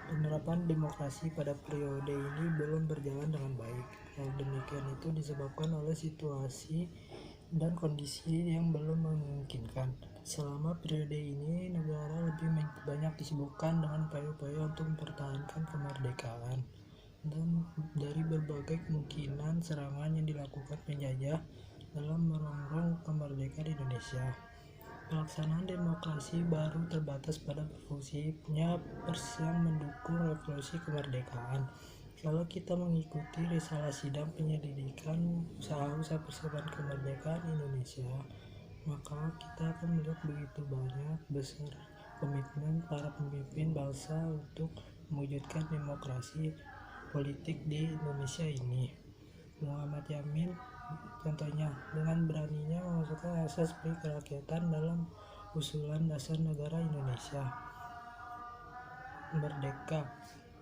Penerapan demokrasi pada periode ini belum berjalan dengan baik. Hal demikian itu disebabkan oleh situasi dan kondisi yang belum memungkinkan. Selama periode ini, negara lebih banyak disibukkan dengan upaya-upaya untuk mempertahankan kemerdekaan dan dari berbagai kemungkinan serangan yang dilakukan penjajah dalam merongrong kemerdekaan Indonesia. Pelaksanaan demokrasi baru terbatas pada berfungsinya pers yang mendukung revolusi kemerdekaan. Kalau kita mengikuti risalah sidang penyelidikan usaha-usaha persiapan kemerdekaan Indonesia, maka kita akan melihat begitu besar komitmen para pemimpin bangsa untuk mewujudkan demokrasi politik di Indonesia ini. Muhammad Yamin contohnya dengan beraninya memasukkan asas kerakyatan dalam usulan dasar negara Indonesia merdeka,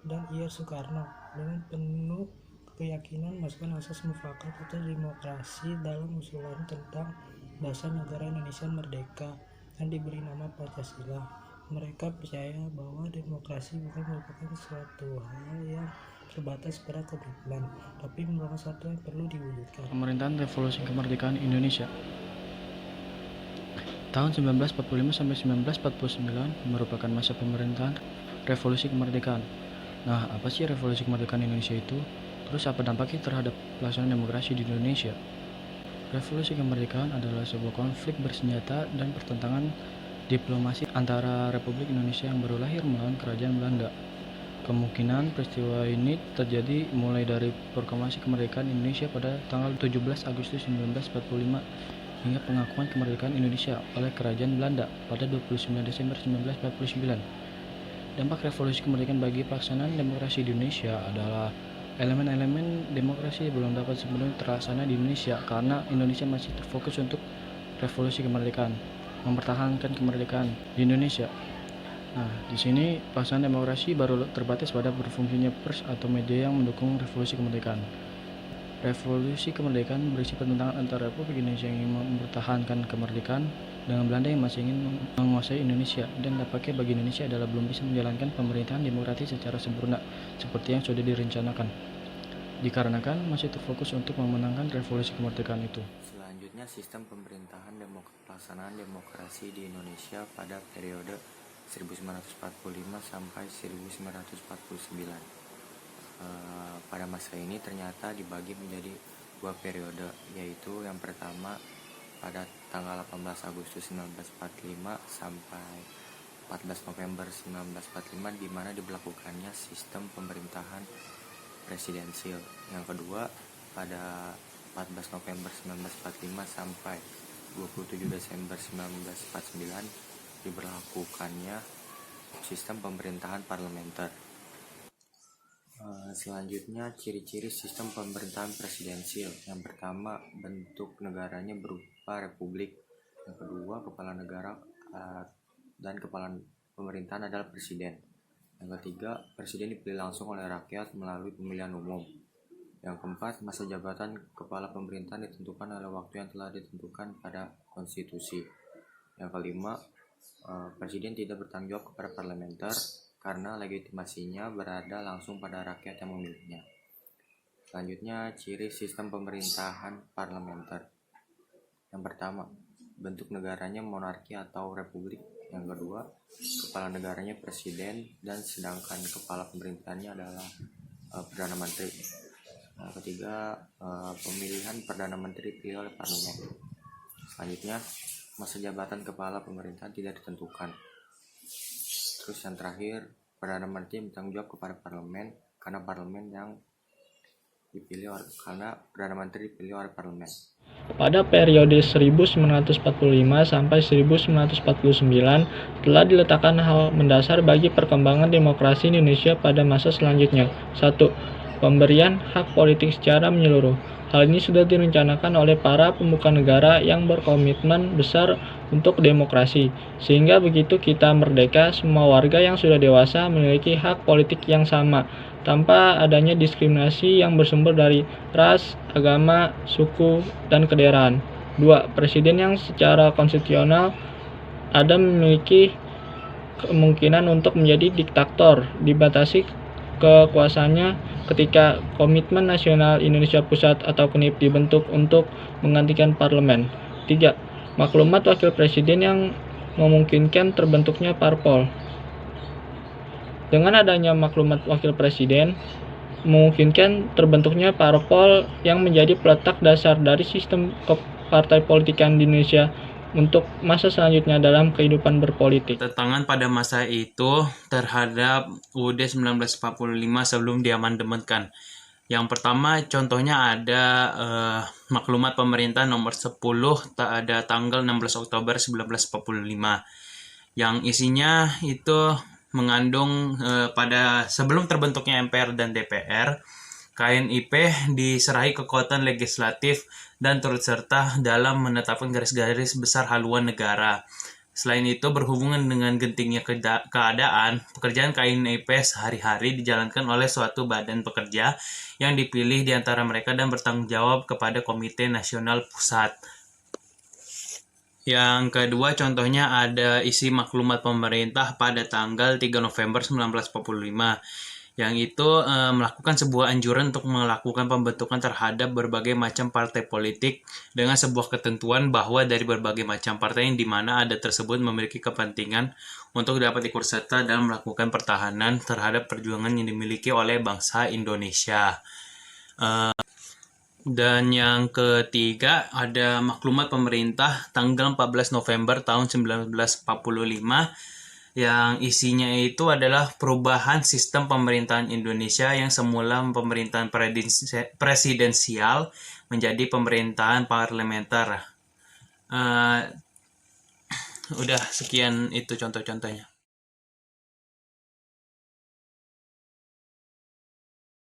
dan Ir Soekarno dengan penuh keyakinan memasukkan asas mufakat atau demokrasi dalam usulan tentang dasar negara Indonesia merdeka yang diberi nama Pancasila. Mereka percaya bahwa demokrasi bukan merupakan suatu hal yang terbatas pada komitmen, tapi merupakan sesuatu yang perlu diwujudkan. Pemerintahan Revolusi Kemerdekaan Indonesia tahun 1945 sampai 1949 merupakan masa pemerintahan Revolusi Kemerdekaan. Nah, apa sih Revolusi Kemerdekaan Indonesia itu? Terus apa dampaknya terhadap pelaksanaan demokrasi di Indonesia? Revolusi Kemerdekaan adalah sebuah konflik bersenjata dan pertentangan diplomasi antara Republik Indonesia yang baru lahir melawan Kerajaan Belanda. Kemungkinan peristiwa ini terjadi mulai dari proklamasi kemerdekaan Indonesia pada tanggal 17 Agustus 1945 hingga pengakuan kemerdekaan Indonesia oleh Kerajaan Belanda pada 29 Desember 1949. Dampak revolusi kemerdekaan bagi pelaksanaan demokrasi di Indonesia adalah elemen-elemen demokrasi belum dapat sepenuhnya terlaksana di Indonesia karena Indonesia masih terfokus untuk revolusi kemerdekaan, mempertahankan kemerdekaan di Indonesia. Nah, di sini pelaksanaan demokrasi baru terbatas pada berfungsinya pers atau media yang mendukung revolusi kemerdekaan. Revolusi kemerdekaan berisi pertentangan antara Republik Indonesia yang ingin mempertahankan kemerdekaan dengan Belanda yang masih ingin menguasai Indonesia, dan dampaknya bagi Indonesia adalah belum bisa menjalankan pemerintahan demokratis secara sempurna seperti yang sudah direncanakan, dikarenakan masih terfokus untuk memenangkan revolusi kemerdekaan itu. Selanjutnya, sistem pemerintahan pelaksanaan demokrasi di Indonesia pada periode 1945 sampai 1949. Pada masa ini ternyata dibagi menjadi dua periode, yaitu yang pertama pada tanggal 18 Agustus 1945 sampai 14 November 1945, di mana diberlakukannya sistem pemerintahan presidensil. Yang kedua pada 14 November 1945 sampai 27 Desember 1949 diberlakukannya sistem pemerintahan parlementer. Selanjutnya, ciri-ciri sistem pemerintahan presidensil. Yang pertama, bentuk negaranya berupa republik. Yang kedua, kepala negara dan kepala pemerintahan adalah presiden. Yang ketiga, presiden dipilih langsung oleh rakyat melalui pemilihan umum. Yang keempat, masa jabatan kepala pemerintahan ditentukan oleh waktu yang telah ditentukan pada konstitusi. Yang kelima, presiden tidak bertanggung jawab kepada parlementer karena legitimasinya berada langsung pada rakyat yang memilihnya. Selanjutnya, ciri sistem pemerintahan parlementer. Yang pertama, bentuk negaranya monarki atau republik. Yang kedua, kepala negaranya presiden, dan sedangkan kepala pemerintahannya adalah Perdana Menteri. Yang ketiga, pemilihan Perdana Menteri dipilih oleh parlemen. Selanjutnya, masa jabatan kepala pemerintahan tidak ditentukan. Terus yang terakhir, Perdana Menteri bertanggung jawab kepada parlemen karena Perdana Menteri dipilih oleh parlemen. Pada periode 1945 sampai 1949 telah diletakkan hal mendasar bagi perkembangan demokrasi Indonesia pada masa selanjutnya. 1. Pemberian hak politik secara menyeluruh. Hal ini sudah direncanakan oleh para pemuka negara yang berkomitmen besar untuk demokrasi, sehingga begitu kita merdeka, semua warga yang sudah dewasa memiliki hak politik yang sama, tanpa adanya diskriminasi yang bersumber dari ras, agama, suku, dan kedaerahan. 2. Presiden yang secara konstitusional ada memiliki kemungkinan untuk menjadi diktator, dibatasi kekuasaannya ketika Komitmen Nasional Indonesia Pusat atau KNIP dibentuk untuk menggantikan parlemen. 3. Maklumat wakil presiden yang memungkinkan terbentuknya parpol. Dengan adanya maklumat wakil presiden, memungkinkan terbentuknya parpol yang menjadi peletak dasar dari sistem partai politikan di Indonesia untuk masa selanjutnya dalam kehidupan berpolitik. Tantangan pada masa itu terhadap UUD 1945 sebelum diamandemenkan. Yang pertama contohnya ada maklumat pemerintah nomor 10 pada tanggal 16 Oktober 1945 yang isinya itu mengandung pada sebelum terbentuknya MPR dan DPR, KNIP diserahi kekuatan legislatif dan turut serta dalam menetapkan garis-garis besar haluan negara. Selain itu, berhubungan dengan gentingnya keadaan, pekerjaan KNIP sehari-hari dijalankan oleh suatu badan pekerja yang dipilih di antara mereka dan bertanggung jawab kepada Komite Nasional Pusat. Yang kedua contohnya ada isi maklumat pemerintah pada tanggal 3 November 1945 yang itu melakukan sebuah anjuran untuk melakukan pembentukan terhadap berbagai macam partai politik dengan sebuah ketentuan bahwa dari berbagai macam partai yang dimana ada tersebut memiliki kepentingan untuk dapat ikut serta dalam melakukan pertahanan terhadap perjuangan yang dimiliki oleh bangsa Indonesia. Dan yang ketiga ada maklumat pemerintah tanggal 14 November tahun 1945 yang isinya itu adalah perubahan sistem pemerintahan Indonesia yang semula pemerintahan presidensial menjadi pemerintahan parlementer. Udah sekian itu contoh-contohnya.